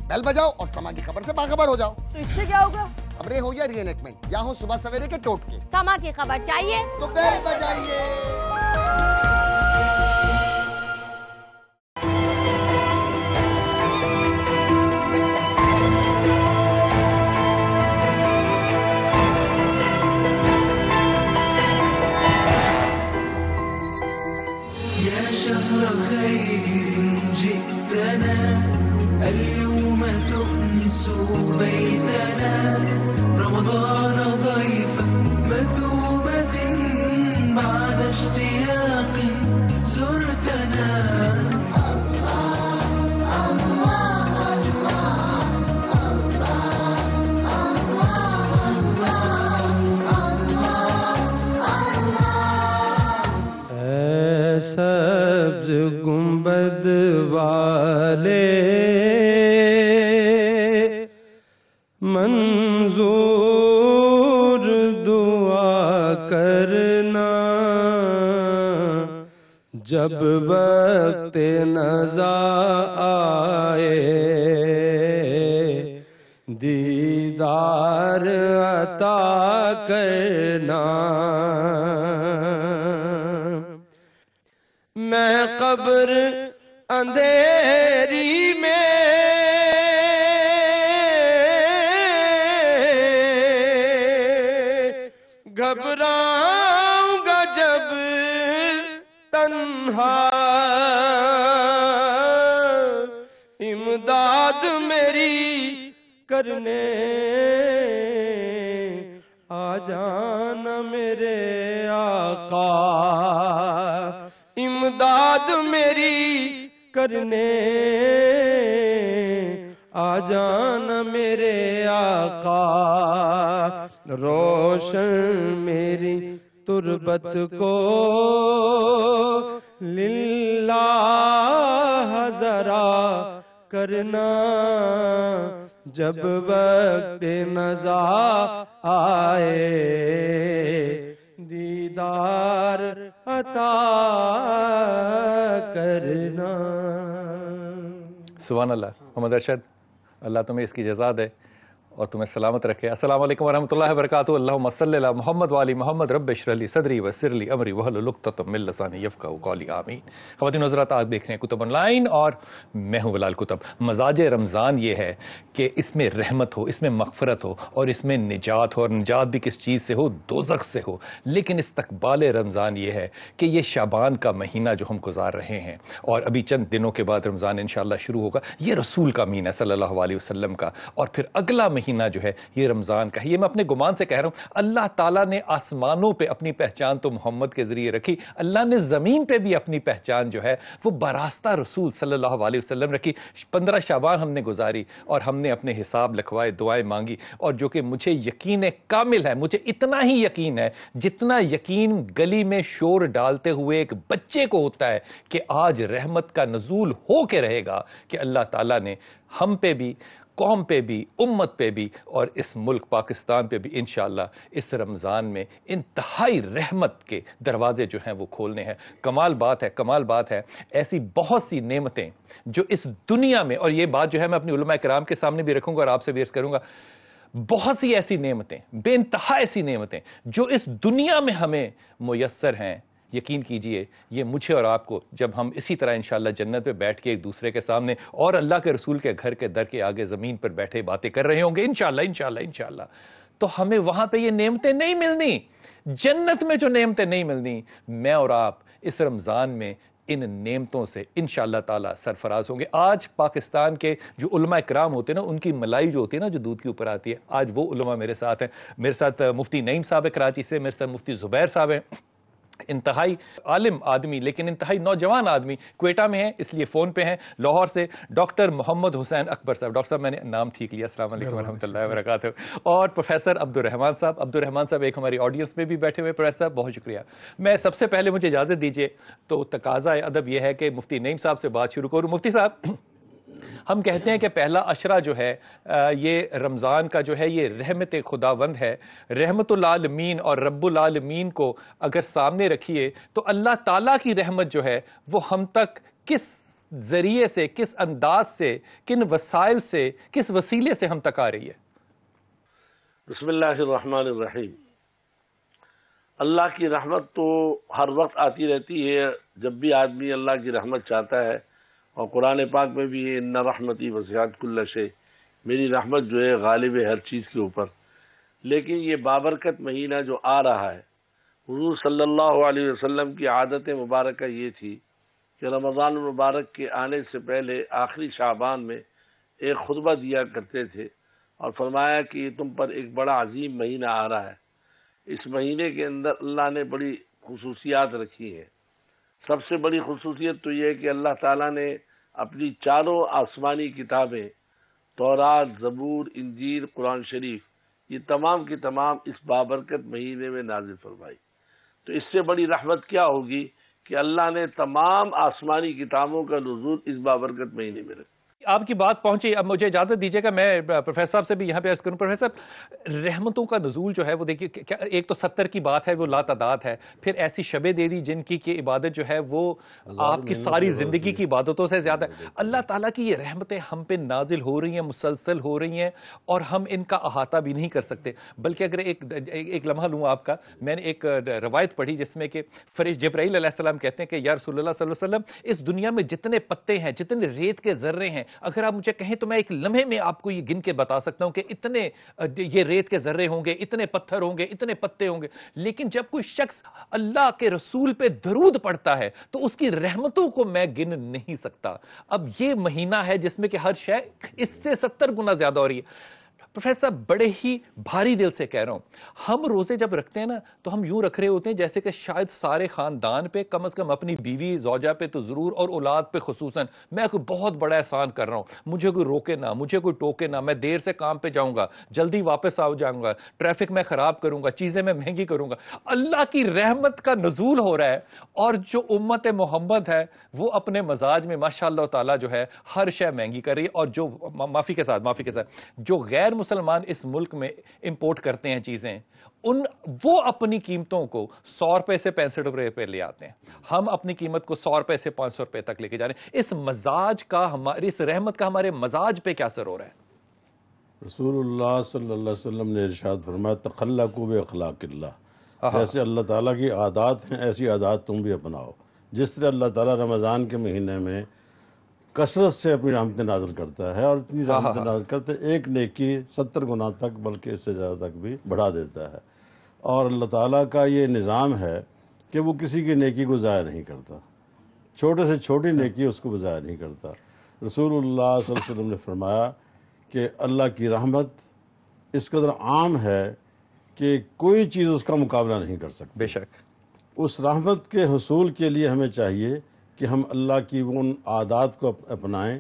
بیل بجاؤ اور سما کی خبر سے باخبر ہو جاؤ۔ تو اس سے کیا ہوگا؟ خبریں ہو یا ری انیکٹمنٹ یا ہو صبح سویرے کے ٹوٹکے، سما کی خبر چاہیے تو بیل بجائیے۔ يا شهر خير جئتنا اليوم تؤنس بيتنا رمضان ضيفا مثوبة بعد اشتياق زرتنا سبز گنبد والے منظور دعا کرنا جب وقت نزا آئے دیدار عطا کرنا میں قبر اندھیری میں گھبراؤں گا جب تنہا امداد میری کرنے آ جانا میرے آقا امداد میری کرنے آ جانا میرے آقا روشن میری تربت کو للہ ذرا کرنا جب وقت نزا آئے دیدار عطا کرنا۔ سبحان اللہ۔ محمد ارشد، اللہ تمہیں اس کی جزا دے اور تمہیں سلامت رکھے۔ السلام علیکم ورحمۃ اللہ وبرکاتہ۔ اللہم صلی علی محمد وعلی محمد رب اشرح لی صدری ویسر لی امری واحلل عقدۃ من لسانی یفقہوا قولی آمین۔ خواتین و حضرات، آپ دیکھ رہے ہیں کتب آن لائن اور میں ہوں بلال کتب۔ مزاج رمضان یہ ہے کہ اس میں رحمت ہو، اس میں مغفرت ہو اور اس میں نجات ہو، اور نجات بھی کس چیز سے ہو؟ دوزخ سے ہو۔ لیکن استقبال رمضان یہ ہے کہ یہ شعبان کا مہینہ جو ہم گزار رہے ہیں اور ابھی چند دنوں کے بعد رمضان انشاءاللہ شروع ہوگا، یہ رسول کا مہینہ صلی اللہ علیہ وسلم کا، اور پھر اگلا مہینہ جو ہے یہ رمضان کا ہے۔ یہ میں اپنے گمان سے کہہ رہا ہوں، اللہ تعالیٰ نے آسمانوں پہ اپنی پہچان تو محمد کے ذریعے رکھی، اللہ نے زمین پہ بھی اپنی پہچان جو ہے وہ براستہ رسول صلی اللہ علیہ وسلم رکھی۔ 15 شعبان ہم نے گزاری اور ہم نے اپنے حساب لکھوائے، دعائیں مانگی، اور جو کہ مجھے یقین کامل ہے، مجھے اتنا ہی یقین ہے جتنا یقین گلی میں شور ڈالتے ہوئے ایک بچے کو ہوتا ہے کہ آج رحمت کا نزول ہو کے رہے گا، کہ اللہ تعالیٰ نے ہم پہ بھی، قوم پہ بھی، امت پہ بھی، اور اس ملک پاکستان پہ بھی انشاءاللہ اس رمضان میں انتہائی رحمت کے دروازے جو ہیں وہ کھولنے ہیں۔ کمال بات ہے، کمال بات ہے، ایسی بہت سی نعمتیں جو اس دنیا میں، اور یہ بات جو ہے میں اپنی علماء کرام کے سامنے بھی رکھوں گا اور آپ سے بھی عرض کروں گا، بہت سی ایسی نعمتیں، بے انتہا ایسی نعمتیں جو اس دنیا میں ہمیں میسر ہیں، یقین کیجئے یہ مجھے اور آپ کو جب ہم اسی طرح انشاءاللہ جنت پہ بیٹھ کے ایک دوسرے کے سامنے اور اللہ کے رسول کے گھر کے در کے آگے زمین پر بیٹھے باتیں کر رہے ہوں گے انشاءاللہ، تو ہمیں وہاں پہ یہ نعمتیں نہیں ملنی، جنت میں جو نعمتیں نہیں ملنی، میں اور آپ اس رمضان میں ان نعمتوں سے انشاءاللہ تعالی سرفراز ہوں گے۔ آج پاکستان کے جو علماء اکرام ہوتے ہیں نا، ان کی ملائی جو ہوتی ہے نا، جو دودھ کے اوپر آتی ہے، آج وہ علماء میرے ساتھ ہیں۔ میرے ساتھ مفتی نعیم صاحب ہے کراچی سے، میرے ساتھ مفتی زبیر صاحب ہیں، انتہائی عالم آدمی لیکن انتہائی نوجوان آدمی، کوئٹہ میں ہیں اس لیے فون پہ ہیں۔ لاہور سے ڈاکٹر محمد حسین اکبر صاحب، ڈاکٹر صاحب میں نے نام ٹھیک لیا، السلام علیکم ورحمۃ اللہ وبرکاتہ۔ اور پروفیسر عبدالرحمان صاحب ایک ہماری آڈینس میں بھی بیٹھے ہوئے، پروفیسر صاحب بہت شکریہ۔ میں سب سے پہلے مجھے اجازت دیجیے تو تقاضا ادب یہ ہے کہ مفتی نعیم صاحب سے بات شروع کروں۔ مفتی صاحب، ہم کہتے ہیں کہ پہلا عشرہ جو ہے یہ رمضان کا جو ہے یہ رحمت خداوند ہے، رحمت العالمین اور رب العالمین کو اگر سامنے رکھیے تو اللہ تعالیٰ کی رحمت جو ہے وہ ہم تک کس ذریعے سے، کس انداز سے، کن وسائل سے، کس وسیلے سے ہم تک آ رہی ہے؟ بسم اللہ الرحمن الرحیم۔ اللہ کی رحمت تو ہر وقت آتی رہتی ہے جب بھی آدمی اللہ کی رحمت چاہتا ہے، اور قرآن پاک میں بھی ہے ان رحمتی وسعت کل شیء، میری رحمت جو ہے غالب ہے ہر چیز کے اوپر۔ لیکن یہ بابرکت مہینہ جو آ رہا ہے، حضور صلی اللہ علیہ وسلم کی عادت مبارکہ یہ تھی کہ رمضان المبارک کے آنے سے پہلے آخری شعبان میں ایک خطبہ دیا کرتے تھے اور فرمایا کہ یہ تم پر ایک بڑا عظیم مہینہ آ رہا ہے۔ اس مہینے کے اندر اللہ نے بڑی خصوصیات رکھی ہیں۔ سب سے بڑی خصوصیت تو یہ ہے کہ اللہ تعالیٰ نے اپنی چاروں آسمانی کتابیں، تورات، زبور، انجیل، قرآن شریف، یہ تمام کی تمام اس بابرکت مہینے میں نازل فرمائی۔ تو اس سے بڑی رحمت کیا ہوگی کہ اللہ نے تمام آسمانی کتابوں کا نزول اس بابرکت مہینے میں رکھا۔ آپ کی بات پہنچی، اب مجھے اجازت دیجیے گا میں پروفیسر صاحب سے بھی یہاں پہ عرض کروں۔ پروفیسر صاحب، رحمتوں کا نزول جو ہے وہ دیکھیے، ایک تو 70 کی بات ہے، وہ لاتعداد ہے، پھر ایسی شبیں دے دی جن کی عبادت جو ہے وہ آپ کی ساری زندگی کی عبادتوں سے زیادہ ہے۔ اللہ تعالیٰ کی یہ رحمتیں ہم پہ نازل ہو رہی ہیں، مسلسل ہو رہی ہیں، اور ہم ان کا احاطہ بھی نہیں کر سکتے۔ بلکہ اگر ایک لمحہ لوں آپ کا، میں نے ایک روایت پڑھی جس میں کہ جبرائیل علیہ السلام کہتے ہیں کہ یا رسول اللہ صلی اللہ علیہ وسلم، اس دنیا میں جتنے پتے ہیں، جتنے ریت کے ذرے ہیں، اگر آپ مجھے کہیں تو میں ایک لمحے میں آپ کو یہ گن کے بتا سکتا ہوں کہ اتنے یہ ریت کے ذرے ہوں گے، اتنے پتھر ہوں گے، اتنے پتے ہوں گے۔ لیکن جب کوئی شخص اللہ کے رسول پہ درود پڑھتا ہے تو اس کی رحمتوں کو میں گن نہیں سکتا۔ اب یہ مہینہ ہے جس میں کہ ہر شے اس سے 70 گنا زیادہ ہو رہی ہے۔ پروفیسر صاحب، بڑے ہی بھاری دل سے کہہ رہا ہوں، ہم روزے جب رکھتے ہیں نا تو ہم یوں رکھ رہے ہوتے ہیں جیسے کہ شاید سارے خاندان پہ، کم از کم اپنی بیوی زوجہ پہ تو ضرور، اور اولاد پہ خصوصاً، میں کوئی بہت بڑا احسان کر رہا ہوں، مجھے کوئی روکے نہ، مجھے کوئی ٹوکے نہ، میں دیر سے کام پہ جاؤں گا، جلدی واپس آ جاؤں گا، ٹریفک میں خراب کروں گا، چیزیں میں مہنگی کروں گا۔ اللہ کی رحمت کا نزول ہو رہا ہے، اور جو امت محمد ہے وہ اپنے مزاج میں ماشاء اللہ تعالیٰ جو ہے ہر شے مہنگی کر رہی ہے، اور جو معافی کے ساتھ جو غیر مسلمان اس ملک میں امپورٹ کرتے ہیں چیزیں، وہ اپنی قیمتوں کو 100 روپے سے 65 روپے پہ لے آتے ہیں، ہم اپنی قیمت کو 100 روپے سے 500 روپے تک لے کے جا رہے ہیں۔ اس مزاج کا، ہماری اس رحمت کا ہمارے مزاج پہ کیا اثر ہو رہا ہے؟ رسول اللہ صلی اللہ علیہ وسلم نے ارشاد فرمایا تخلقوا باخلاق اللہ، جیسے اللہ تعالیٰ کی عادات ہیں ایسی عادات تم بھی اپناؤ۔ جس طرح اللہ تعالیٰ رمضان کے مہینے میں کثرت سے اپنی رحمتیں نازل کرتا ہے، اور اتنی رحمتیں نازل کرتے ایک نیکی 70 گنا تک، بلکہ اس سے زیادہ تک بھی بڑھا دیتا ہے۔ اور اللہ تعالیٰ کا یہ نظام ہے کہ وہ کسی کی نیکی کو ضائع نہیں کرتا، چھوٹے سے چھوٹی نیکی اس کو ضائع نہیں کرتا۔ رسول اللہ صلی اللہ علیہ وسلم نے فرمایا کہ اللہ کی رحمت اس قدر عام ہے کہ کوئی چیز اس کا مقابلہ نہیں کر سکتی۔ بے شک اس رحمت کے حصول کے لیے ہمیں چاہیے کہ ہم اللہ کی ان عادات کو اپنائیں،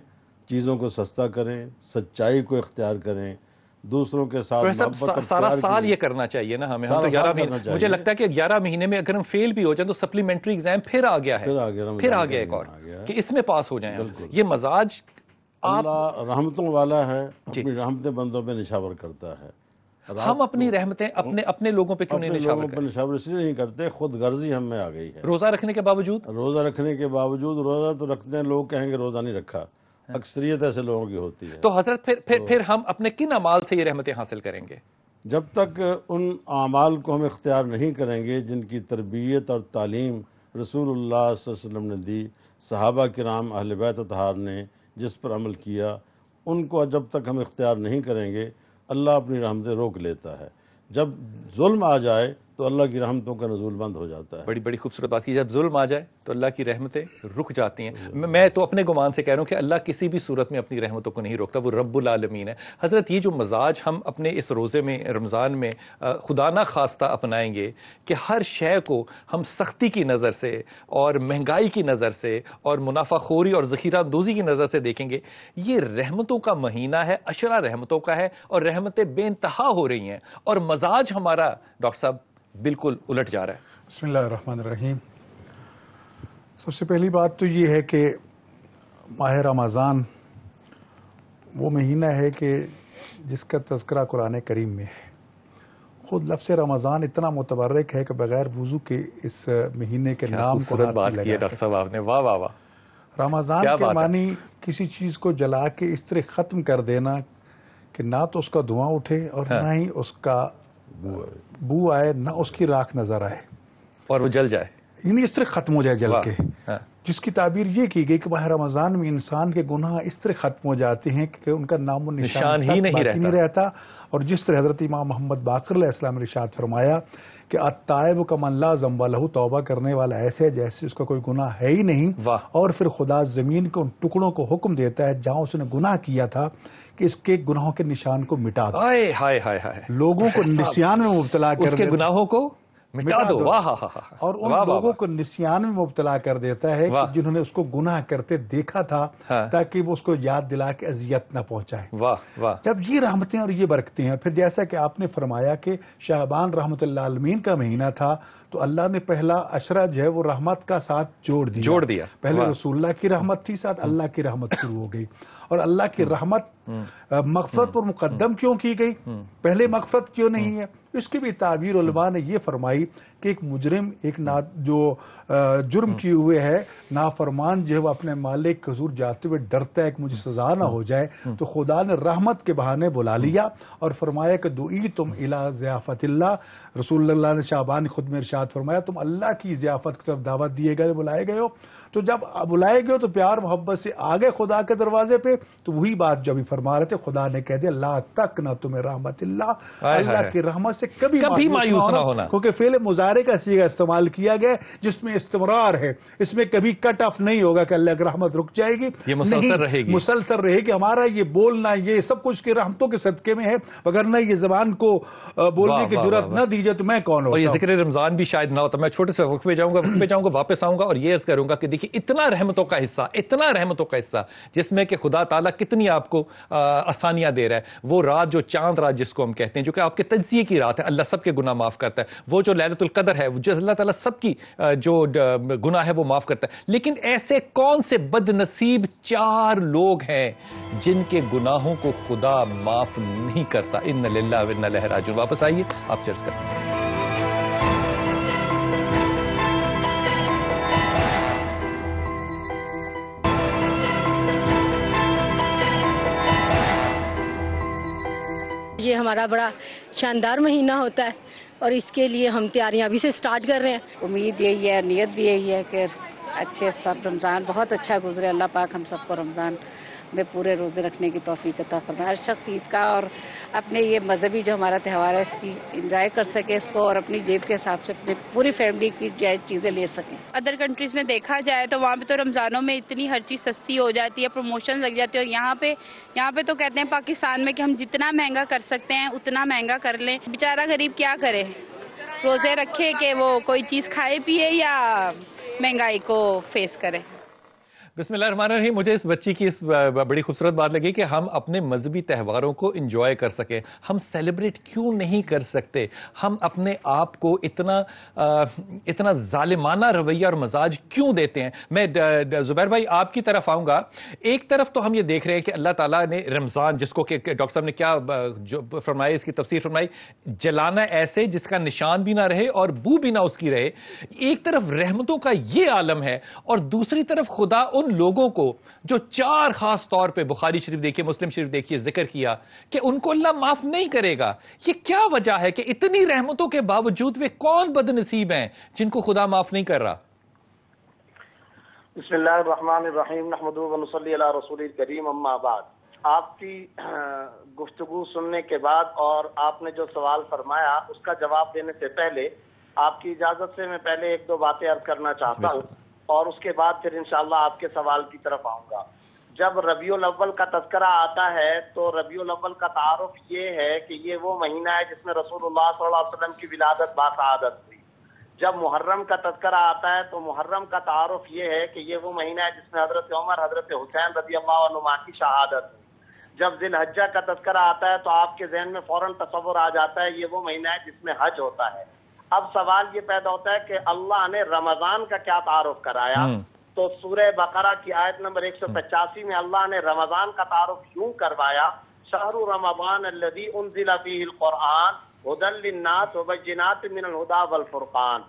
چیزوں کو سستا کریں، سچائی کو اختیار کریں، دوسروں کے ساتھ محبت سارا سال یہ کرنا چاہیے نا ہمیں۔ ہم تو 11 مہینے، مجھے لگتا ہے کہ 11 مہینے میں اگر ہم فیل بھی ہو جائیں تو سپلیمنٹری ایگزام پھر آ گیا ہے، پھر آ گیا ایک اور، کہ اس میں پاس ہو جائیں۔ یہ مزاج اللہ رحمتوں والا ہے، اپنی رحمتیں بندوں پہ نشاور کرتا ہے۔ ہم اپنی رحمتیں اپنے لوگوں پہ کیوں نہیں نشاور کرتے؟ نشاور اس لیے نہیں کرتے، خود غرضی ہم میں آ گئی ہے۔ روزہ رکھنے کے باوجود، روزہ تو رکھتے ہیں، لوگ کہیں گے روزہ نہیں رکھا، اکثریت ایسے لوگوں کی ہوتی ہے۔ تو حضرت پھر ہم اپنے کن اعمال سے یہ رحمتیں حاصل کریں گے؟ جب تک ان اعمال کو ہم اختیار نہیں کریں گے جن کی تربیت اور تعلیم رسول اللہ صلی اللہ علیہ وسلم نے دی، صحابہ کرام اہل بیت اطہار نے جس پر عمل کیا، ان کو جب تک ہم اختیار نہیں کریں گے اللہ اپنی رحمتیں روک لیتا ہے۔ جب ظلم آ جائے تو اللہ کی رحمتوں کا نزول بند ہو جاتا ہے۔ بڑی خوبصورت بات کی، جب ظلم آ جائے تو اللہ کی رحمتیں رک جاتی ہیں۔ میں تو اپنے گمان سے کہہ رہا ہوں کہ اللہ کسی بھی صورت میں اپنی رحمتوں کو نہیں روکتا، وہ رب العالمین ہے۔ حضرت یہ جو مزاج ہم اپنے اس روزے میں، رمضان میں خدا نہ خواستہ اپنائیں گے کہ ہر شے کو ہم سختی کی نظر سے اور مہنگائی کی نظر سے اور منافع خوری اور ذخیرہ اندوزی کی نظر سے دیکھیں گے، یہ رحمتوں کا مہینہ ہے، عشرہ رحمتوں کا ہے، اور رحمتیں بے انتہا ہو رہی ہیں، اور مزاج ہمارا ڈاکٹر صاحب بالکل الٹ جا رہا ہے۔ بسم اللہ الرحمن الرحیم۔ سب سے پہلی بات تو یہ ہے کہ ماہ رمضان وہ مہینہ ہے کہ جس کا تذکرہ قرآن کریم میں ہے۔ خود لفظ رمضان اتنا متبرک ہے کہ بغیر وضو کے اس مہینے کے نام کو خوبصورت بات کی ہے ڈاکٹر صاحب آپ نے، واہ واہ واہ۔ رمضان کیا کے بات ہے. معنی کسی چیز کو جلا کے اس طرح ختم کر دینا کہ نہ تو اس کا دھواں اٹھے اور نہ ہی اس کا بو آئے، نہ اس کی راکھ نظر آئے، اور وہ جل جائے، یعنی اس طرح ختم ہو جائے جل واہ. کے. ہاں. جس کی تعبیر یہ کی گئی کہ ماہ رمضان میں انسان کے گناہ اس طرح ختم ہو جاتے ہیں کہ ان کا نام و نشان ہی تک نہیں باقی نہیں رہتا. اور جس طرح حضرت امام محمد باقر علیہ السلام نے ارشاد فرمایا کہ التائب کمن لا ذنب لہ، توبہ کرنے والا ایسے ہے جیسے اس کا کوئی گناہ ہے ہی نہیں. واہ. اور پھر خدا زمین کے ان ٹکڑوں کو حکم دیتا ہے جہاں اس نے گناہ کیا تھا کہ اس کے گناہوں کے نشان کو مٹا دو. ہائے ہائے ہائے ہائے، لوگوں کو نسیان میں مبتلا کر اس کے دیتا، گناہوں کو مٹا دو. واہ ہاں ہاں. اور ان لوگوں کو نسیان میں مبتلا کر دیتا ہے کہ جنہوں نے اس کو گناہ کرتے دیکھا تھا تاکہ وہ اس کو یاد دلا کے اذیت نہ پہنچائے. واہ واہ. جب یہ رحمتیں اور یہ برکتیں ہیں، پھر جیسا کہ آپ نے فرمایا کہ شعبان رحمت اللہ عالمین کا مہینہ تھا تو اللہ نے پہلا عشرہ جو ہے وہ رحمت کا ساتھ جوڑ دیا. پہلے رسول اللہ کی رحمت تھی، ساتھ اللہ کی رحمت شروع ہو گئی. اور اللہ کی رحمت مغفرت پر مقدم کیوں کی گئی، پہلے مغفرت کیوں نہیں ہے؟ اس کی بھی تعبیر علماء نے یہ فرمائی کہ ایک مجرم، ایک جو جرم کیے ہوئے ہے، نافرمان جو ہے وہ اپنے مالک کے حضور جاتے ہوئے ڈرتا ہے کہ مجھے سزا نہ ہو جائے، تو خدا نے رحمت کے بہانے بلا لیا اور فرمایا کہ دعیتم الی ضیافت اللہ. رسول اللہ نے شعبان خود میں ارشاد فرمایا تم اللہ کی ضیافت کی طرف دعوت دیے گئے، بلائے گئے ہو. تو جب بلائے گئے ہو تو پیار محبت سے آگے خدا کے دروازے پہ. تو وہی بات جو ابھی فرما رہے تھے، خدا نے کہہ دیا لا تقنطوا تمہیں رحمت اللہ، اللہ کی رحمت سے کبھی مایوس نہ ہونا. کیونکہ فعل مضارع کا صیغہ استعمال کیا گیا جس میں استمرار ہے، اس میں کبھی کٹ آف نہیں ہوگا کہ اللہ کی رحمت رک جائے گی، یہ مسلسل رہے گی، مسلسل رہے گی. ہمارا یہ بولنا یہ سب کچھ کی رحمتوں کے صدقے میں ہے، وگرنہ یہ زبان کو بولنے کی جرات نہ دی جائے تو میں کون ہوتا. اور یہ ذکر رمضان بھی شاید نہ ہوتا. میں چھوٹے سے وقت پہ جاؤں گا واپس آؤں گا اور یہ عرض کروں گا کہ دیکھیے اتنا رحمتوں کا حصہ جس میں کہ خدا تعالیٰ کتنی آپ کو آسانیاں دے رہا ہے. وہ رات جو چاند رات جس کو ہم کہتے ہیں، جو کہ آپ کے تجزیے کی رات ہے، اللہ سب کے گناہ معاف کرتا ہے. وہ جو لیلۃ القدر ہے، جو اللہ تعالیٰ سب کی جو گناہ ہے وہ معاف کرتا ہے. لیکن ایسے کون سے بد نصیب 4 لوگ ہیں جن کے گناہوں کو خدا معاف نہیں کرتا. ان للہ و انا الیہ راجعون. واپس آئیے، آپ چرچ کرتے ہیں. یہ ہمارا بڑا شاندار مہینہ ہوتا ہے اور اس کے لیے ہم تیاریاں ابھی سے سٹارٹ کر رہے ہیں. امید یہی ہے، نیت بھی یہی ہے کہ اچھے سب رمضان بہت اچھا گزرے. اللہ پاک ہم سب کو رمضان میں پورے روزے رکھنے کی توفیق عطا فرمائے. ہر شخص عید کا اور اپنے یہ مذہبی جو ہمارا تہوار ہے اس کی انجوائے کر سکے اس کو، اور اپنی جیب کے حساب سے اپنی پوری فیملی کی چیزیں لے سکیں. ادر کنٹریز میں دیکھا جائے تو وہاں پہ تو رمضانوں میں اتنی ہر چیز سستی ہو جاتی ہے، پروموشن لگ جاتی ہے. اور یہاں پہ تو کہتے ہیں پاکستان میں کہ ہم جتنا مہنگا کر سکتے ہیں اتنا مہنگا کر لیں. بیچارہ غریب کیا کرے، روزے رکھے کہ وہ کوئی چیز کھائے پیے یا مہنگائی کو فیس کرے. بسم اللہ الرحمن الرحیم. مجھے اس بچی کی اس بڑی خوبصورت بات لگی کہ ہم اپنے مذہبی تہواروں کو انجوائے کر سکیں. ہم سیلیبریٹ کیوں نہیں کر سکتے؟ ہم اپنے آپ کو اتنا ظالمانہ رویہ اور مزاج کیوں دیتے ہیں؟ میں زبیر بھائی آپ کی طرف آؤں گا. ایک طرف تو ہم یہ دیکھ رہے ہیں کہ اللہ تعالیٰ نے رمضان، جس کو کہ ڈاکٹر صاحب نے کیا جو فرمایا، اس کی تفسیر فرمائی، جلانا ایسے جس کا نشان بھی نہ رہے اور بو بھی نہ اس کی رہے. ایک طرف رحمتوں کا یہ عالم ہے اور دوسری طرف خدا ان لوگوں کو جو 4 خاص طور پہ بخاری شریف دیکھیے، مسلم شریف دیکھیے، ذکر کیا کہ ان کو اللہ معاف نہیں کرے گا. یہ کیا وجہ ہے کہ اتنی رحمتوں کے باوجود وہ کون بد نصیب ہیں جن کو خدا معاف نہیں کر رہا؟ بسم اللہ الرحمن الرحیم، نحمدہ و نصلی علی رسول الکریم، اما بعد. آپ کی گفتگو سننے کے بعد اور آپ نے جو سوال فرمایا اس کا جواب دینے سے پہلے آپ کی اجازت سے میں پہلے 1-2 باتیں عرض کرنا چاہتا ہوں اور اس کے بعد پھر انشاءاللہ آپ کے سوال کی طرف آؤں گا. جب ربیع الاول کا تذکرہ آتا ہے تو ربیع الاول کا تعارف یہ ہے کہ یہ وہ مہینہ ہے جس میں رسول اللہ صلی اللہ علیہ وسلم کی ولادت باسعادت ہوئی. جب محرم کا تذکرہ آتا ہے تو محرم کا تعارف یہ ہے کہ یہ وہ مہینہ ہے جس میں حضرت عمر، حضرت حسین رضی اللہ عنہما کی شہادت ہوئی. جب ذی الحجہ کا تذکرہ آتا ہے تو آپ کے ذہن میں فوراً تصور آ جاتا ہے یہ وہ مہینہ ہے جس میں حج ہوتا ہے. اب سوال یہ پیدا ہوتا ہے کہ اللہ نے رمضان کا کیا تعارف کرایا؟ تو سورہ بقرہ کی آیت نمبر 185 میں اللہ نے رمضان کا تعارف یوں کروایا، شہر رمضان الذی انزل فیہ القرآن ھدی للناس وبینات من الھدی والفرقان.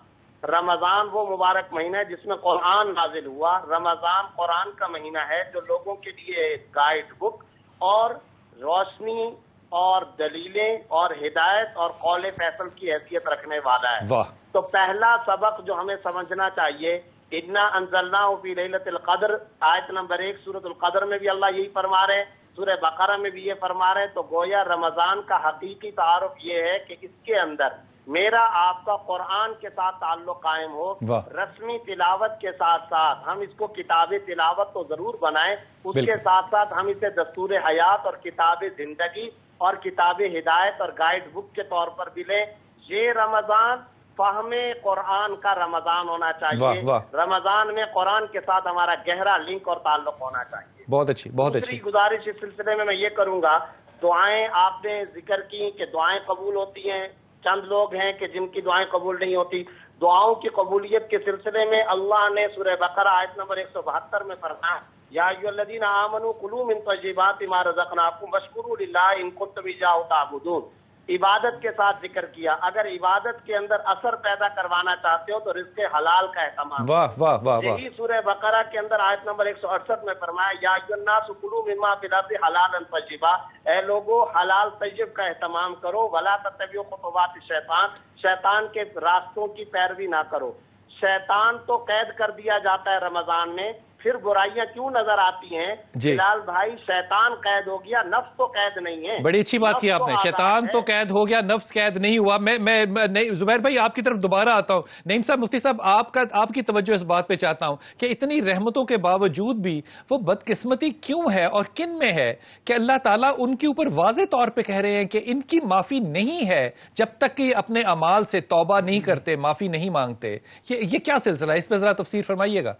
رمضان وہ مبارک مہینہ ہے جس میں قرآن نازل ہوا. رمضان قرآن کا مہینہ ہے جو لوگوں کے لیے گائیڈ بک اور روشنی اور دلیلیں اور ہدایت اور قول فیصل کی حیثیت رکھنے والا ہے. تو پہلا سبق جو ہمیں سمجھنا چاہیے، انا انزلناہ فی لیلۃ القدر، آیت نمبر 1 سورۃ القدر میں بھی اللہ یہی فرما رہے ہیں، سورہ بقرہ میں بھی یہ فرما رہے ہیں. تو گویا رمضان کا حقیقی تعارف یہ ہے کہ اس کے اندر میرا آپ کا قرآن کے ساتھ تعلق قائم ہو، رسمی تلاوت کے ساتھ ساتھ ہم اس کو کتاب تلاوت تو ضرور بنائیں، اس کے ساتھ ساتھ ہم اسے دستور حیات اور کتاب زندگی اور کتاب ہدایت اور گائیڈ بک کے طور پر بھی لیں. یہ رمضان فہم قرآن کا رمضان ہونا چاہیے. رمضان میں قرآن کے ساتھ ہمارا گہرا لنک اور تعلق ہونا چاہیے. بہت اچھی، بہت اچھی. دوسری گزارش اس سلسلے میں یہ کروں گا، دعائیں آپ نے ذکر کی کہ دعائیں قبول ہوتی ہیں. چند لوگ ہیں کہ جن کی دعائیں قبول نہیں ہوتی. دعاؤں کی قبولیت کے سلسلے میں اللہ نے سورہ بقرہ آیت نمبر 172 میں فرمایا، یا ایھا الذین آمنوا کلوا من طیبات ما رزقناکم واشکروا للہ ان کنتم ایاہ تعبدون. عبادت کے ساتھ ذکر کیا. اگر عبادت کے اندر اثر پیدا کروانا چاہتے ہو تو رزق حلال کا اہتمام. واہ واہ واہ. یہی سورہ بقرہ کے اندر آیت نمبر 168 میں فرمایا، یا ایھا الناس کلوا مما فی الارض حلالا طیبا، اے لوگو حلال طیب کا اہتمام کرو. ولا تتبعوا خطوات الشیطان، شیطان کے راستوں کی پیروی نہ کرو. شیطان تو قید کر دیا جاتا ہے رمضان میں، پھر برائیاں کیوں نظر آتی ہیں؟ بلال بھائی، شیطان قید ہو گیا، نفس تو قید نہیں ہے. بڑی اچھی بات کی آپ نے، شیطان تو قید ہو گیا، نفس قید نہیں ہوا. میں زبیر بھائی آپ کی طرف دوبارہ آتا ہوں. نعیم صاحب، مفتی صاحب، آپ کی توجہ اس بات پہ چاہتا ہوں کہ اتنی رحمتوں کے باوجود بھی وہ بدقسمتی کیوں ہے اور کن میں ہے کہ اللہ تعالیٰ ان کے اوپر واضح طور پہ کہہ رہے ہیں کہ ان کی معافی نہیں ہے جب تک کہ اپنے اعمال سے توبہ نہیں کرتے، معافی نہیں مانگتے. یہ کیا سلسلہ ہے؟ اس پہ ذرا تفسیر فرمائیے گا.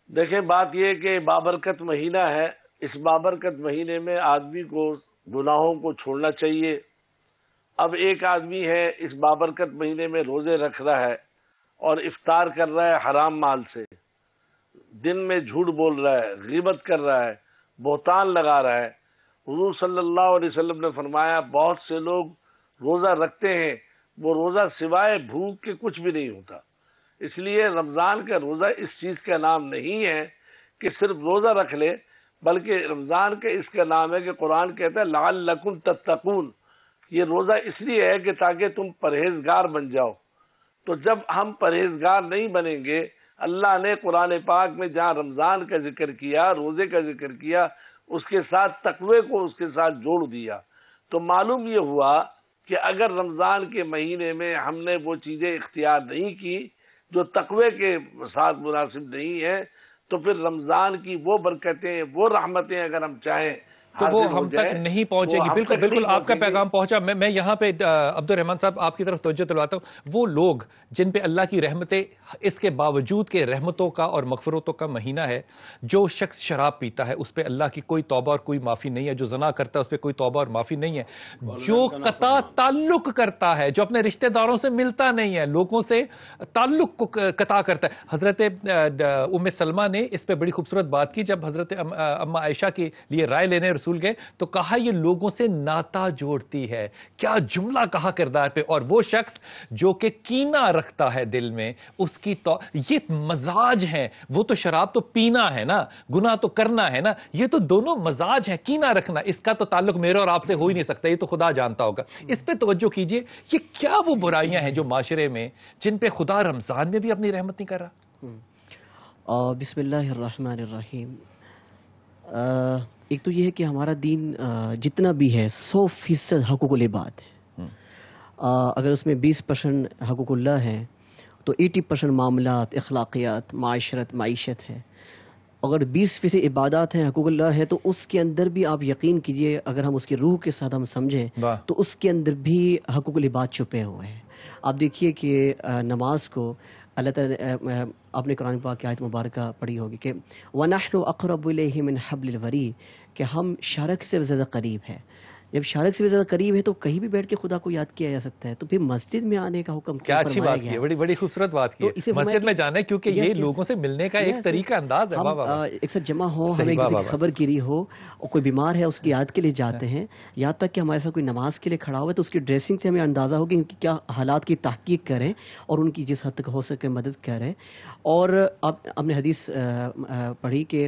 دیکھیں، بات یہ کہ بابرکت مہینہ ہے. اس بابرکت مہینے میں آدمی کو گناہوں کو چھوڑنا چاہیے. اب ایک آدمی ہے اس بابرکت مہینے میں روزے رکھ رہا ہے اور افطار کر رہا ہے حرام مال سے، دن میں جھوٹ بول رہا ہے، غیبت کر رہا ہے، بہتان لگا رہا ہے. حضور صلی اللہ علیہ وسلم نے فرمایا بہت سے لوگ روزہ رکھتے ہیں، وہ روزہ سوائے بھوک کے کچھ بھی نہیں ہوتا. اس لیے رمضان کا روزہ اس چیز کا نام نہیں ہے کہ صرف روزہ رکھ لے، بلکہ رمضان کا اس کا نام ہے کہ قرآن کہتا ہے لعلکم تتقون. یہ روزہ اس لیے ہے کہ تاکہ تم پرہیزگار بن جاؤ. تو جب ہم پرہیزگار نہیں بنیں گے، اللہ نے قرآن پاک میں جہاں رمضان کا ذکر کیا، روزے کا ذکر کیا، اس کے ساتھ تقوی کو اس کے ساتھ جوڑ دیا. تو معلوم یہ ہوا کہ اگر رمضان کے مہینے میں ہم نے وہ چیزیں اختیار نہیں کی جو تقوی کے ساتھ مناسب نہیں ہے، تو پھر رمضان کی وہ برکتیں، وہ رحمتیں اگر ہم چاہیں تو وہ ہم تک نہیں پہنچے گی. بالکل بالکل، آپ کا پیغام پہنچا. میں یہاں پہ عبد الرحمن صاحب آپ کی طرف توجہ دلواتا ہوں. وہ لوگ جن پہ اللہ کی رحمتیں اس کے باوجود کہ رحمتوں کا اور مغفرتوں کا مہینہ ہے، جو شخص شراب پیتا ہے اس پہ اللہ کی کوئی توبہ اور کوئی معافی نہیں ہے، جو زنا کرتا ہے اس پہ کوئی توبہ اور معافی نہیں ہے، جو قطع تعلق کرتا ہے، جو اپنے رشتہ داروں سے ملتا نہیں ہے، لوگوں سے تعلق کو قطع کرتا ہے. حضرت ام سلمہ نے اس پہ بڑی خوبصورت بات کی. جب حضرت اما عائشہ کے لیے رائے لینے رسول گئے تو کہا یہ لوگوں سے ناتا جوڑتی ہے. کیا جملہ کہا کردار پہ. اور وہ شخص جو کہ کینہ رکھتا ہے دل میں، اس کی یہ مزاج ہیں. وہ تو شراب تو پینا ہے نا، گناہ تو کرنا ہے نا، یہ تو دونوں مزاج ہیں. کینہ رکھنا، اس کا تو تعلق میرے اور آپ سے ہو ہی نہیں سکتا، یہ تو خدا جانتا ہوگا. اس پہ توجہ کیجئے. یہ کیا وہ برائیاں ہیں جو معاشرے میں جن پہ خدا رمضان میں بھی اپنی رحمت نہیں کر رہا؟ بسم اللہ الرحمن الرحیم. ایک تو یہ ہے کہ ہمارا دین جتنا بھی ہے 100% حقوق العباد ہے. اگر اس میں 20% حقوق اللہ ہے تو 80% معاملات، اخلاقیات، معاشرت، معیشت ہے. اگر 20% عبادات ہیں، حقوق اللہ ہے، تو اس کے اندر بھی آپ یقین کیجئے اگر ہم اس کی روح کے ساتھ ہم سمجھیں تو اس کے اندر بھی حقوق العباد چھپے ہوئے ہیں. آپ دیکھیے کہ نماز کو اللہ تعالیٰ، آپ نے قرآن پاک کی آیت مبارکہ پڑھی ہوگی کہ وَنَحْنُ أَقْرَبُ إِلَيْهِ مِنْ حَبْلِ الْوَرِيدِ، کہ ہم شارک سے زیادہ قریب ہیں. جب شارک سے بھی زیادہ قریب ہے تو کہیں بھی بیٹھ کے خدا کو یاد کیا جا سکتا ہے. تو پھر مسجد میں آنے کا حکم کیا اچھی بات کی ہے, بڑی بڑی خوبصورت بات کی ہے, مسجد میں جانا ہے کیونکہ یہ لوگوں سے ملنے کا ایک طریقہ انداز ہے. ہم ایک ساتھ جمع ہو, ہمیں کسی کی خبر گیری ہو اور کوئی بیمار ہے اس کی یاد کے لیے جاتے ہیں, یہاں تک کہ ہمارے ساتھ کوئی نماز کے لیے کھڑا ہوا ہے تو اس کی ڈریسنگ سے ہمیں اندازہ ہو کہ ان کی کیا حالات کی تحقیق کریں اور ان کی جس حد تک ہو سکے مدد کریں. اور آپ نے حدیث پڑھی کہ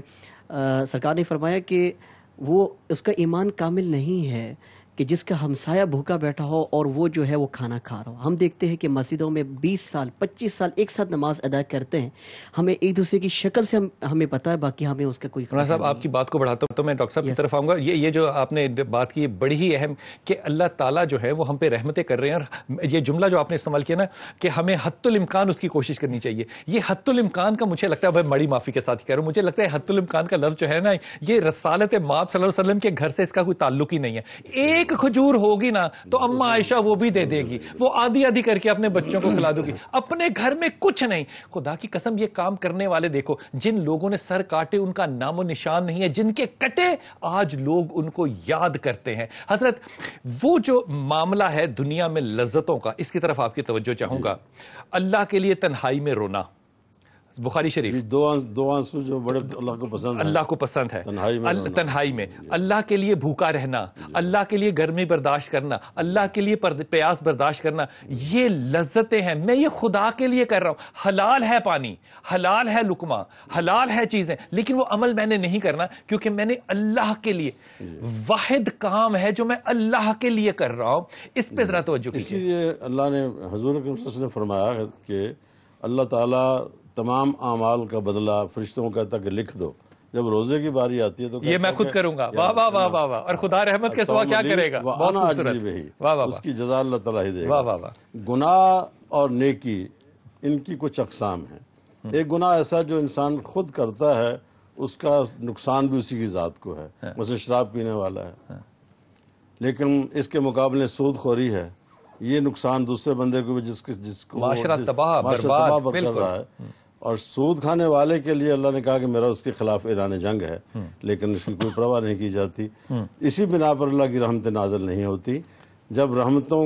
سرکار نے فرمایا کہ وہ اس کا ایمان کامل نہیں ہے کہ جس کا ہمسایہ بھوکا بیٹھا ہو اور وہ جو ہے وہ کھانا کھا رہا ہو. ہم دیکھتے ہیں کہ مسجدوں میں 20 سال 25 سال ایک ساتھ نماز ادا کرتے ہیں, ہمیں ایک دوسرے کی شکل سے ہمیں پتہ ہے, باقی ہمیں اس کا کوئی. مولانا صاحب آپ کی بات کو بڑھاتا ہوں تو میں ڈاکٹر صاحب کی طرف آؤں گا. یہ جو آپ نے بات کی بڑی ہی اہم کہ اللہ تعالیٰ جو ہے وہ ہم پہ رحمتیں کر رہے ہیں, اور یہ جملہ جو آپ نے استعمال کیا نا کہ ہمیں حتی الامکان اس کی کوشش کرنی چاہیے, یہ حتی الامکان کا مجھے لگتا ہے, بھائی بڑی معافی کے ساتھ ہی کہہ رہا ہوں, مجھے لگتا ہے حتی الامکان کا لفظ جو ہے نا یہ رسالت مآب صلی اللہ علیہ وسلم کے گھر سے اس کا کوئی تعلق ہی نہیں ہے. ایک کھجور ہوگی نا تو اماں عائشہ وہ بھی دے دے گی, وہ آدھی آدھی کر کے اپنے بچوں کو کھلا دو گی, اپنے گھر میں کچھ نہیں. خدا کی قسم یہ کام کرنے والے دیکھو, جن لوگوں نے سر کاٹے ان کا نام و نشان نہیں ہے, جن کے کٹے آج لوگ ان کو یاد کرتے ہیں. حضرت وہ جو معاملہ ہے دنیا میں لذتوں کا, اس کی طرف آپ کی توجہ چاہوں گا. اللہ کے لیے تنہائی میں رونا, بخاری شریف, دو آنسو جو بڑے اللہ کو پسند ہے, اللہ کو پسند ہے تنہائی میں, اللہ کے لیے بھوکا رہنا, اللہ کے لیے گرمی برداشت کرنا, اللہ کے لیے پیاس برداشت کرنا, یہ لذتیں ہیں. میں یہ خدا کے لیے کر رہا ہوں. حلال ہے پانی, حلال ہے لقمہ, حلال ہے چیزیں, لیکن وہ عمل میں نے نہیں کرنا کیونکہ میں نے اللہ کے لیے, واحد کام ہے جو میں اللہ کے لیے کر رہا ہوں. اس پہ ذرا توجہ کیجیے. اسی لیے اللہ نے حضور اکرم صلی اللہ علیہ وسلم نے فرمایا کہ اللہ تعالیٰ تمام اعمال کا بدلہ فرشتوں کو کہتا کہ لکھ دو. جب روزے کی باری آتی ہے تو یہ میں خود کروں گا, واہ واہ واہ واہ واہ, اور خدا رحمت کے سوا کیا کرے گا, بہت خوبصورت, واہ واہ, اس کی جزا اللہ تعالیٰ ہی دے گا. واہ واہ واہ. گناہ اور نیکی ان کی کچھ اقسام ہیں. ایک گناہ ایسا جو انسان خود کرتا ہے, اس کا نقصان بھی اسی کی ذات کو ہے, مثلا شراب پینے والا ہے, لیکن اس کے مقابلے سود خوری ہے, یہ نقصان دوسرے بندے کو بھی جس کو معاشرہ تباہ برباد کر رہا ہے. اور سود کھانے والے کے لیے اللہ نے کہا کہ میرا اس کے خلاف اعلان جنگ ہے, لیکن اس کی کوئی پرواہ نہیں کی جاتی. اسی بنا پر اللہ کی رحمتیں نازل نہیں ہوتی. جب رحمتوں,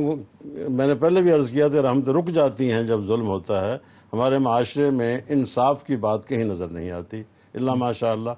میں نے پہلے بھی عرض کیا تھا, رحمتیں رک جاتی ہیں جب ظلم ہوتا ہے. ہمارے معاشرے میں انصاف کی بات کہیں نظر نہیں آتی الا ماشاء اللہ.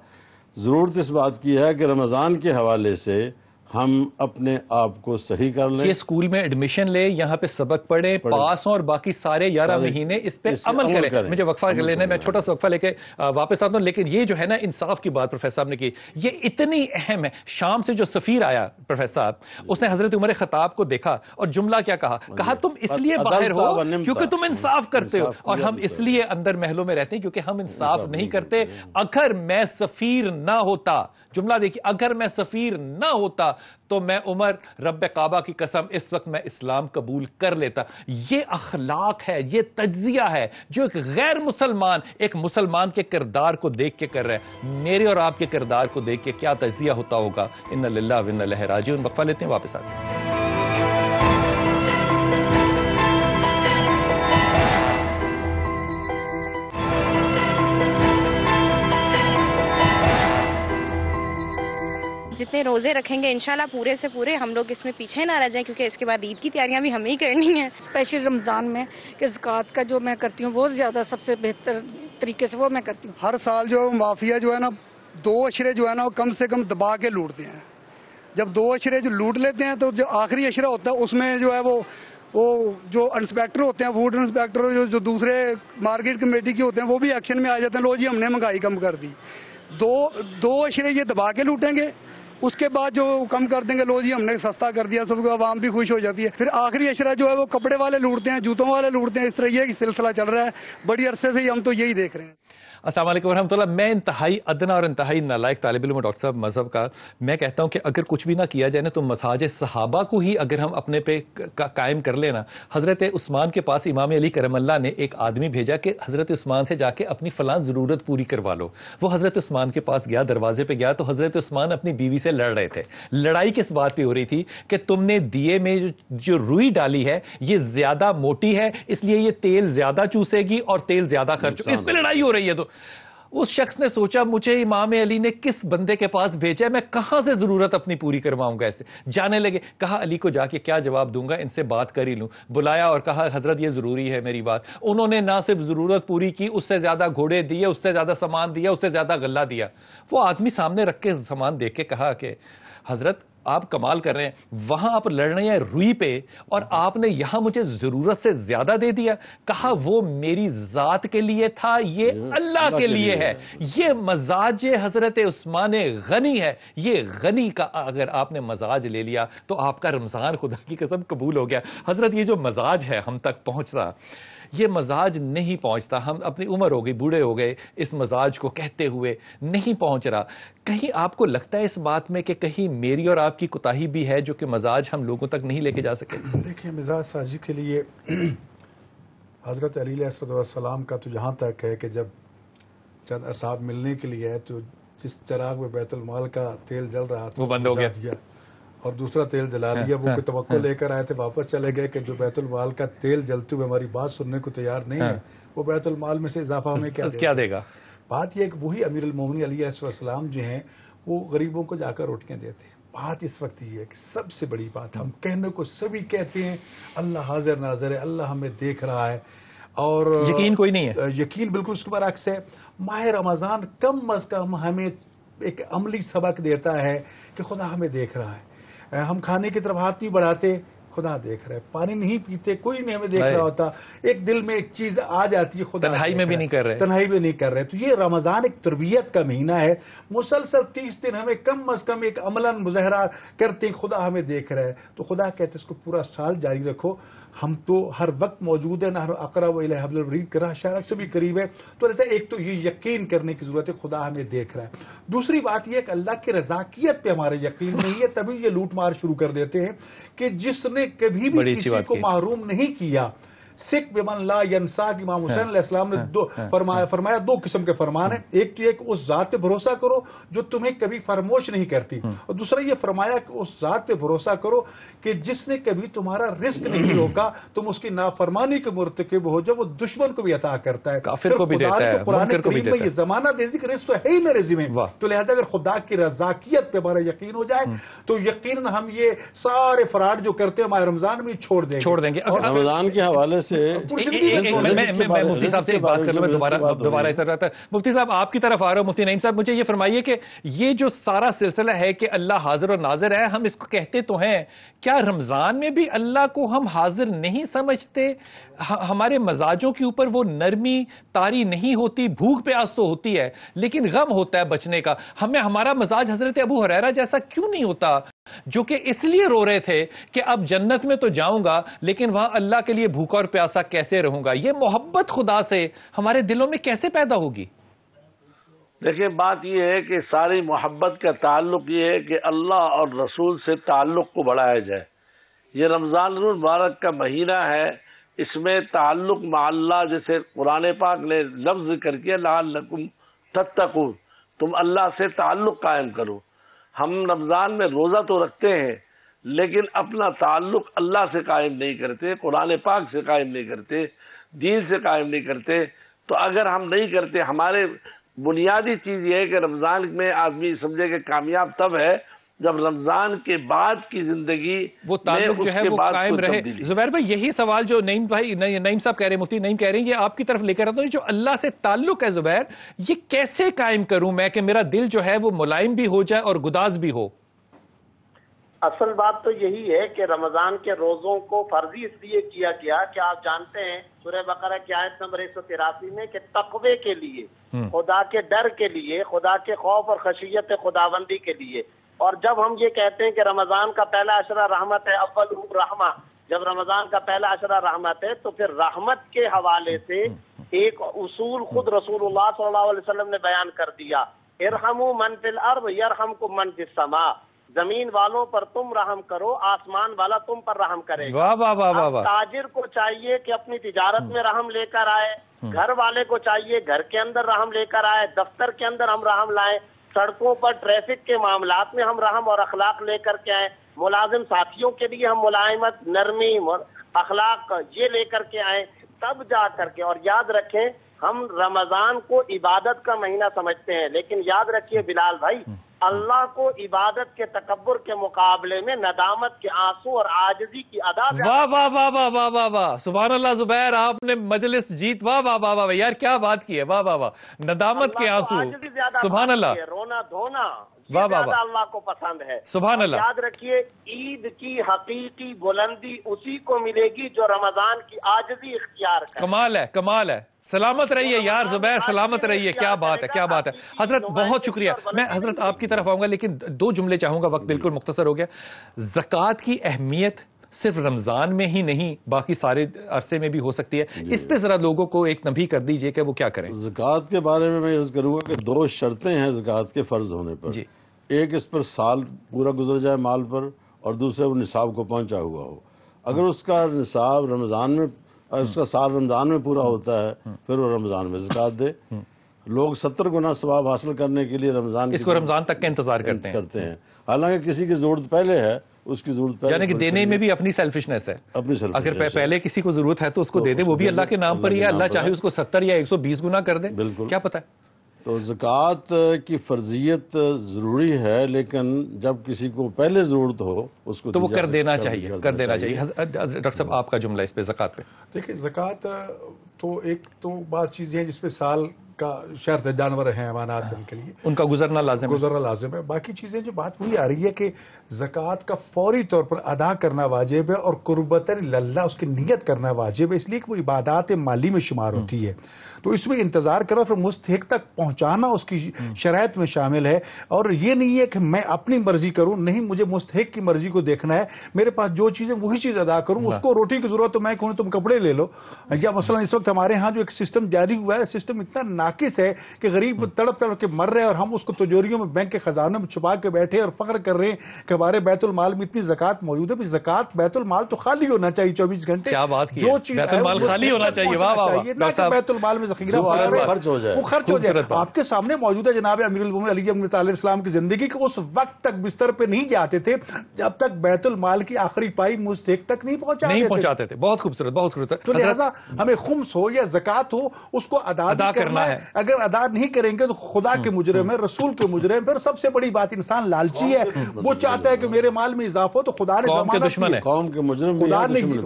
ضرورت اس بات کی ہے کہ رمضان کے حوالے سے ہم اپنے آپ کو صحیح کر لیں. یہ اسکول میں ایڈمیشن لے, یہاں پہ سبق پڑھیں, پاس ہوں, اور باقی سارے 11 مہینے اس پہ عمل کریں. مجھے وقفہ کر لینا ہے, میں چھوٹا سا وقفہ لے کے واپس آتا ہوں. لیکن یہ جو ہے نا انصاف کی بات پروفیسر صاحب نے کی, یہ اتنی اہم ہے. شام سے جو سفیر آیا پروفیسر صاحب, اس نے حضرت عمر خطاب کو دیکھا اور جملہ کیا کہا, کہا تم اس لیے باہر ہو کیونکہ تم انصاف کرتے ہو, اور ہم اس لیے اندر محلوں میں رہتے ہیں کیونکہ ہم انصاف نہیں کرتے. اگر میں سفیر نہ ہوتا, جملہ دیکھیے, اگر میں سفیر نہ ہوتا تو میں عمر رب کعبہ کی قسم اس وقت میں اسلام قبول کر لیتا. یہ اخلاق ہے, یہ تجزیہ ہے جو ایک غیر مسلمان ایک مسلمان کے کردار کو دیکھ کے کر رہا ہے. میرے اور آپ کے کردار کو دیکھ کے کیا تجزیہ ہوتا ہوگا. انا للہ و انا الیہ راجعون. وقفہ لیتے ہیں, واپس آتے ہیں. جتنے روزے رکھیں گے انشاءاللہ پورے سے پورے ہم لوگ اس میں پیچھے نہ رہ جائیں, کیونکہ اس کے بعد عید کی تیاریاں بھی ہمیں ہی کرنی ہیں. اسپیشل رمضان میں کہ زکوٰۃ کا جو میں کرتی ہوں وہ زیادہ سب سے بہتر طریقے سے وہ میں کرتی ہوں. ہر سال جو مافیا جو ہے نا 2 اشرے جو ہے نا وہ کم سے کم دبا کے لوٹتے ہیں. جب 2 اشرے جو لوٹ لیتے ہیں تو جو آخری اشرہ ہوتا ہے اس میں جو ہے وہ جو انسپیکٹر ہوتے ہیں, فوڈ انسپیکٹر جو دوسرے مارکیٹ کمیٹی کے ہوتے ہیں, وہ بھی ایکشن میں آ جاتے ہیں. لو جی ہم نے مہنگائی کم کر دی. 2 اشرے یہ دبا کے لوٹیں گے, اس کے بعد جو کم کر دیں گے, لو جی ہم نے سستا کر دیا, سب کو عوام بھی خوش ہو جاتی ہے. پھر آخری اشرہ جو ہے وہ کپڑے والے لوٹتے ہیں, جوتوں والے لوٹتے ہیں. اس طرح یہ سلسلہ چل رہا ہے بڑی عرصے سے, ہم تو یہی دیکھ رہے ہیں. السلام علیکم ورحمۃ اللہ. میں انتہائی ادنا اور انتہائی نالائق طالب علم ڈاکٹر صاحب مذہب کا, میں کہتا ہوں کہ اگر کچھ بھی نہ کیا جائے نا تو مساج صحابہ کو ہی اگر ہم اپنے پہ قائم کر لینا. حضرت عثمان کے پاس امام علی کرم اللہ نے ایک آدمی بھیجا کہ حضرت عثمان سے جا کے اپنی فلاں ضرورت پوری کروا لو. وہ حضرت عثمان کے پاس گیا, دروازے پہ گیا تو حضرت عثمان اپنی بیوی سے لڑ رہے تھے. لڑائی کس بات پہ ہو رہی تھی کہ تم نے دیے میں جو روئی ڈالی ہے یہ زیادہ موٹی ہے, اس لیے یہ تیل زیادہ چوسے گی اور تیل زیادہ خرچ, اس پہ لڑائی ہو رہی ہے. تو اس شخص نے سوچا مجھے امام علی نے کس بندے کے پاس بھیجا ہے, میں کہاں سے ضرورت اپنی پوری کرواؤں گا ایسے. جانے لگے, کہا علی کو جا کے کیا جواب دوں گا, ان سے بات کر ہی لوں. بلایا اور کہا حضرت یہ ضروری ہے میری بات. انہوں نے نہ صرف ضرورت پوری کی, اس سے زیادہ گھوڑے دیے, اس سے زیادہ سامان دیا, اس سے زیادہ غلہ دیا. وہ آدمی سامنے رکھ کے سامان دیکھ کے کہا کہ حضرت آپ کمال کر رہے ہیں, وہاں آپ لڑ رہے ہیں روئی پہ اور آپ نے یہاں مجھے ضرورت سے زیادہ دے دیا. کہا وہ میری ذات کے لیے تھا, یہ اللہ کے لیے ہے. یہ مزاج حضرت عثمان غنی ہے. یہ غنی کا اگر آپ نے مزاج لے لیا تو آپ کا رمضان خدا کی قسم قبول ہو گیا. حضرت یہ جو مزاج ہے ہم تک پہنچتا, یہ مزاج نہیں پہنچتا. ہم اپنی عمر ہو گئی, بوڑھے ہو گئے, اس مزاج کو کہتے ہوئے نہیں پہنچ رہا. کہیں آپ کو لگتا ہے اس بات میں کہ کہیں میری اور آپ کی کوتاہی بھی ہے جو کہ مزاج ہم لوگوں تک نہیں لے کے جا سکے؟ دیکھیں, مزاج سازی کے لیے حضرت علی علیہ السلام کا تو یہاں تک ہے کہ جب چند اصحاب ملنے کے لیے ہے تو جس چراغ میں بیت المال کا تیل جل رہا تھا وہ بند ہو گیا اور دوسرا تیل جلا لیا. وہ کوئی توقع لے کر آئے تھے, واپس چلے گئے کہ جو بیت المال کا تیل جلتے ہوئے ہماری بات سننے کو تیار نہیں ہے, وہ بیت المال میں سے اضافہ ہمیں کیا دے گا. بات یہ ہے کہ وہی امیر المومنین علی علیہ السلام جو ہیں وہ غریبوں کو جا کر روٹیاں دیتے ہیں. بات اس وقت یہ ہے کہ سب سے بڑی بات, ہم کہنے کو سبھی کہتے ہیں اللہ حاضر ناظر ہے, اللہ ہمیں دیکھ رہا ہے, اور یقین کوئی نہیں ہے. یقین بالکل اس کے برعکس ہے. ماہ رمضان کم از کم ہمیں ایک عملی سبق دیتا ہے کہ خدا ہمیں دیکھ رہا ہے. ہم کھانے کی طرف ہاتھ نہیں بڑھاتے, خدا دیکھ رہا ہے. پانی نہیں پیتے, کوئی نہیں ہمیں دیکھ رہا ہوتا. ایک دل میں ایک چیز آ جاتی ہے, خدا تنہائی میں بھی نہیں کر رہے, تنہائی بھی نہیں کر رہے. تو یہ رمضان ایک تربیت کا مہینہ ہے. مسلسل 30 دن ہمیں کم از کم ایک عملاً مظاہرہ کرتے ہیں خدا ہمیں دیکھ رہا ہے. تو خدا کہتے ہیں اس کو پورا سال جاری رکھو, ہم تو ہر وقت موجود ہیں. نحن اقرب الی حبل الورید کرا شارک سے بھی قریب ہے. تو ایسا ایک تو یہ یقین کرنے کی ضرورت ہے خدا ہمیں دیکھ رہا ہے. دوسری بات یہ کہ اللہ کی رضاکیت پہ ہمارے یقین نہیں ہے, تبھی یہ لوٹ مار شروع کر دیتے ہیں کہ جس نے کبھی بھی کسی کو محروم نہیں کیا. سکھ بمن لا ینسا, امام حسین علیہ السلام نے فرمایا دو قسم کے فرمان ہیں. ایک تو یہ کہ اس ذات پہ بھروسہ کرو جو تمہیں کبھی فراموش نہیں کرتی, اور دوسرا یہ فرمایا کہ اس ذات پہ بھروسہ کرو کہ جس نے کبھی تمہارا رزق نہیں روکا, تم اس کی نافرمانی کے مرتکب ہو جب وہ دشمن کو بھی عطا کرتا ہے, کافر کو بھی دیتا ہے, قرآن کریم میں یہ زمانہ دے دی کہ رزق تو ہے ہی میرے ذمہ. تو لہذا اگر خدا کی رضاکیت پہ ہمارا یقین ہو جائے تو یقیناً ہم یہ سارے فراڈ جو کرتے ہیں ماہ رمضان میں چھوڑ دیں گے. رمضان کے حوالے سے میں مفتی صاحب سے ایک بات کر لوں, میں دوبارہ مفتی صاحب آپ کی طرف آ رہا ہوں. مفتی نعیم صاحب مجھے یہ فرمائیے کہ یہ جو سارا سلسلہ ہے کہ اللہ حاضر و ناظر ہے, ہم اس کو کہتے تو ہیں, کیا رمضان میں بھی اللہ کو ہم حاضر نہیں سمجھتے؟ ہمارے مزاجوں کے اوپر وہ نرمی طاری نہیں ہوتی, بھوک پیاس تو ہوتی ہے لیکن غم ہوتا ہے بچنے کا. ہمیں ہمارا مزاج حضرت ابو ہریرہ جیسا کیوں نہیں ہوتا جو کہ اس لیے رو رہے تھے کہ اب جنت میں تو جاؤں گا لیکن وہاں اللہ کے لیے بھوکا اور پیاسا کیسے رہوں گا؟ یہ محبت خدا سے ہمارے دلوں میں کیسے پیدا ہوگی؟ دیکھیں, بات یہ ہے کہ ساری محبت کا تعلق یہ ہے کہ اللہ اور رسول سے تعلق کو بڑھایا جائے. یہ رمضان المبارک کا مہینہ ہے, اس میں تعلق مع اللہ, جیسے قرآن پاک نے لفظ ذکر کیا لعلکم تتقون, تم اللہ سے تعلق قائم کرو. ہم رمضان میں روزہ تو رکھتے ہیں لیکن اپنا تعلق اللہ سے قائم نہیں کرتے, قرآن پاک سے قائم نہیں کرتے, دین سے قائم نہیں کرتے. تو اگر ہم نہیں کرتے, ہمارے بنیادی چیز یہ ہے کہ رمضان میں آدمی سمجھے کہ کامیاب تب ہے جب رمضان کے بعد کی زندگی وہ تعلق جو ہے وہ قائم رہے. زبیر بھائی, یہی سوال جو نعیم صاحب کہہ رہے ہیں, مفتی نعیم کہہ رہے ہیں, یہ آپ کی طرف لے کر آتا ہوں. جو اللہ سے تعلق ہے زبیر, یہ کیسے قائم کروں میں کہ میرا دل جو ہے وہ ملائم بھی ہو جائے اور گداز بھی ہو؟ اصل بات تو یہی ہے کہ رمضان کے روزوں کو فرضی اس لیے کیا گیا کہ آپ جانتے ہیں سورہ بقرہ کی آیت نمبر 183 میں کہ تقوی کے لیے, خدا کے ڈر کے لیے, خدا کے خوف اور خشیت خداوندی کے لیے. اور جب ہم یہ کہتے ہیں کہ رمضان کا پہلا عشرہ رحمت ہے, اول رحمہ, جب رمضان کا پہلا عشرہ رحمت ہے تو پھر رحمت کے حوالے سے ایک اصول خود رسول اللہ صلی اللہ علیہ وسلم نے بیان کر دیا, ارحموا من فی الارض یرحمکم من فی السماء, زمین والوں پر تم رحم کرو, آسمان والا تم پر رحم کرے گا. اب تاجر کو چاہیے کہ اپنی تجارت میں رحم لے کر آئے, گھر والے کو چاہیے گھر کے اندر رحم لے کر آئے, دفتر کے اندر ہم رحم لائیں, سڑکوں پر ٹریفک کے معاملات میں ہم رحم اور اخلاق لے کر کے آئیں, ملازم ساتھیوں کے لیے ہم ملائمت, نرمی, اخلاق یہ لے کر کے آئیں, تب جا کر کے. اور یاد رکھیں ہم رمضان کو عبادت کا مہینہ سمجھتے ہیں، لیکن یاد رکھیے بلال بھائی، اللہ کو عبادت کے تکبر کے مقابلے میں ندامت کے آنسو اور عاجزی کی ادا. واہ واہ واہ واہ واہ واہ واہ، سبحان اللہ زبیر، آپ نے مجلس جیت. واہ واہ واہ واہ یار، کیا بات کی ہے. واہ واہ واہ، ندامت کے آنسو، سبحان اللہ. رونا دھونا واہ واہ زیادہ اللہ کو پسند ہے. سبحان اللہ. یاد رکھیے عید کی حقیقی بلندی اسی کو ملے گی جو رمضان کی عاجزی اختیار کرے. کمال ہے، کمال ہے. سلامت رہیے یار زبیر، سلامت رہیے. کیا بات ہے، کیا بات ہے. حضرت بہت شکریہ. میں حضرت آپ کی طرف آؤں گا، لیکن 2 جملے چاہوں گا، وقت بالکل مختصر ہو گیا. زکوٰۃ کی اہمیت صرف رمضان میں ہی نہیں، باقی سارے عرصے میں بھی ہو سکتی ہے. اس پہ ذرا لوگوں کو ایک نبی کر دیجئے کہ وہ کیا کریں. زکوٰۃ کے بارے میں عرض کروں گا کہ 2 شرطیں ہیں زکوٰۃ کے فرض ہونے پر. جی. ایک، اس پر سال پورا گزر جائے مال پر، اور دوسرے وہ نصاب کو پہنچا ہوا ہو. اگر اس کا نصاب رمضان میں، اس کا سال رمضان میں پورا ہوتا ہے، پھر وہ رمضان میں زکوٰۃ دے. لوگ 70 گنا ثواب حاصل کرنے کے لیے رمضان اس کو رمضان تک کا انتظار کرتے ہیں. حالانکہ کسی کی ضرورت پہلے ہے، اس کی ضرورت پہلے، یعنی کہ دینے میں بھی اپنی سیلفشنس ہے. اگر پہلے کسی کو ضرورت ہے تو اس کو دے دے، وہ بھی اللہ کے نام پر ہی ہے. اللہ چاہے اس کو 70 یا 120 گنا کر دے، کیا پتہ ہے. تو زکوٰۃ کی فرضیت ضروری ہے، لیکن جب کسی کو پہلے ضرورت ہو اس کو تو وہ کر دینا چاہیے، کر دینا چاہیے. ڈاکٹر صاحب آپ کا جملہ اس پہ زکوٰۃ پہ. دیکھیں زکوٰۃ تو ایک تو بعض چیزیں ہیں جس پہ سال کا شرط ہے، جانور ہیں، حیوانات ان کے لیے ان کا گزرنا لازم ہے. باقی چیزیں جو بات وہی آ رہی ہے کہ زکوٰۃ کا فوری طور پر ادا کرنا واجب ہے، اور قربتاً اللہ اس کی نیت کرنا واجب ہے، اس لیے کہ وہ عبادات مالی میں شمار ہوتی ہے. تو اس میں انتظار کرو، پھر مستحق تک پہنچانا اس کی شرائط میں شامل ہے. اور یہ نہیں ہے کہ میں اپنی مرضی کروں، نہیں، مجھے مستحق کی مرضی کو دیکھنا ہے. میرے پاس جو چیز ہے وہی چیز ادا کروں. اس کو روٹی کی ضرورت تو میں کہوں تم کپڑے لے لو. یا مثلا اس وقت ہمارے ہاں جو ایک سسٹم جاری ہوا ہے، سسٹم اتنا ناقص ہے کہ غریب تڑپ تڑپ کے مر رہے ہیں، اور ہم اس کو تجوریوں میں، بینک کے خزانوں میں چھپا کے بیٹھے اور فخر کر رہے ہیں کہ ہمارے بیت المال میں اتنی زکوٰۃ موجود ہے. زکوٰۃ بیت المال تو خالی ہونا چاہیے 24 گھنٹے. کیا بات کی، جو چیز بیت المال خالی ہونا چاہیے. واہ واہ واہ، نہ کہ بیت المال میں ذخیرہ خرچ ہو جائے، وہ خرچ ہو جائے. آپ کے سامنے موجود ہے جناب امیر المومنین علی بن ابی طالب السلام کی زندگی کہ اس وقت تک بستر پہ نہیں جاتے تھے جب تک بیت المال کی آخری پائی مستحق تک نہیں پہنچاتے تھے. بہت خوبصورت، بہت خوبصورت. تو لہٰذا ہمیں خمس ہو یا زکوٰۃ ہو، اس کو ادا کرنا ہے. اگر ادا نہیں کریں گے تو خدا کے مجرم ہے، رسول کے مجرم. پھر سب سے بڑی بات، انسان لالچی ہے، وہ چاہتا ہے کہ میرے مال میں اضافہ ہو. تو خدا نے ضمانت دی، قوم کے مجرم،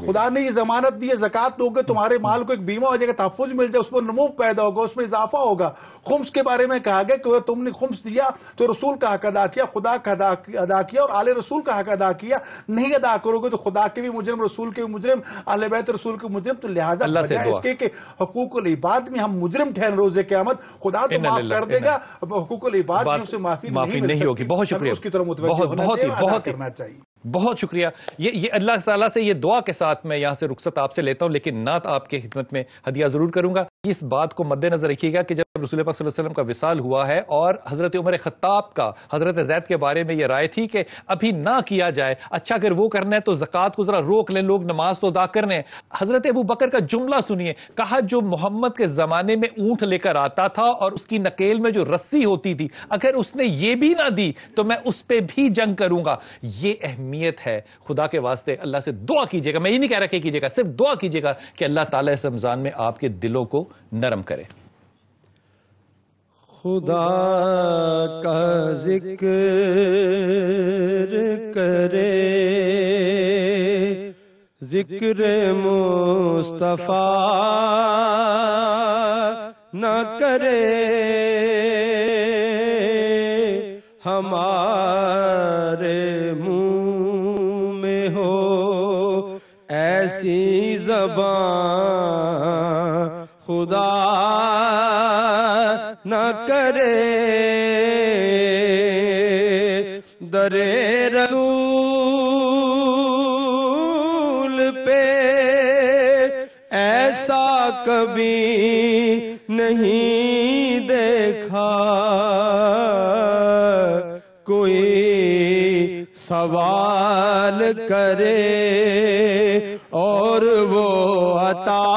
خدا نے یہ ضمانت دی ہے، زکوٰۃ دو گے تمہارے مال کو ایک بیمہ ہو جائے گا، تحفظ مل جائے، اس میں نمو پیدا ہوگا، اس میں اضافہ ہوگا. خمس کے بارے میں کہا گیا کہ تم نے خمس دیا تو رسول کا حق ادا کیا، خدا کا ادا کیا، اور آل رسول کا حق ادا کیا. نہیں ادا کرو گے تو خدا کے بھی مجرم، رسول کے بھی مجرم، آل بیت رسول کے مجرم. تو لہٰذا بجائے اس کے کہ حقوق العباد میں ہم مجرم ٹھہر روز قیامت، خدا تو معاف کر دے گا، حقوق العباد میں اسے معافی نہیں ہوگی. بہت شکریہ، اس کی طرف متوجہ ہونا چاہیے، ادا کرنا چاہیے. بہت شکریہ. یہ اللہ تعالیٰ سے یہ دعا کے ساتھ میں یہاں سے رخصت آپ سے لیتا ہوں، لیکن نعت آپ کے خدمت میں ہدیہ ضرور کروں گا. اس بات کو مد نظر رکھیے گا کہ جب رسول پاک صلی اللہ علیہ وسلم کا وصال ہوا ہے اور حضرت عمر خطاب کا حضرت زید کے بارے میں یہ رائے تھی کہ ابھی نہ کیا جائے، اچھا اگر وہ کرنا ہے تو زکوٰۃ کو ذرا روک لیں، لوگ نماز تو ادا کرنے. حضرت ابو بکر کا جملہ سنیے، کہا جو محمد کے زمانے میں اونٹ لے کر آتا تھا اور اس کی نکیل میں جو رسی ہوتی تھی، اگر اس نے یہ بھی نہ دی تو میں اس پہ بھی جنگ کروں گا. یہ اہمیت ہے. خدا کے واسطے اللہ سے دعا کیجیے گا، میں یہ نہیں کہہ رہا کہ کیجیے گا، صرف دعا کیجیے گا کہ اللہ تعالیٰ اس رمضان میں آپ کے دلوں کو نرم کرے. خدا کا ذکر کرے، ذکر مصطفیٰ نہ کرے، ہمارے منہ میں ہو ایسی زبان خدا نہ کرے. در رسول پہ ایسا کبھی نہیں دیکھا، کوئی سوال کرے اور وہ عطا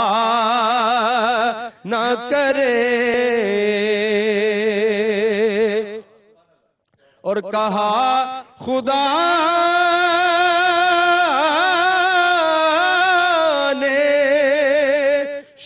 نہ کرے. اور کہا خدا نے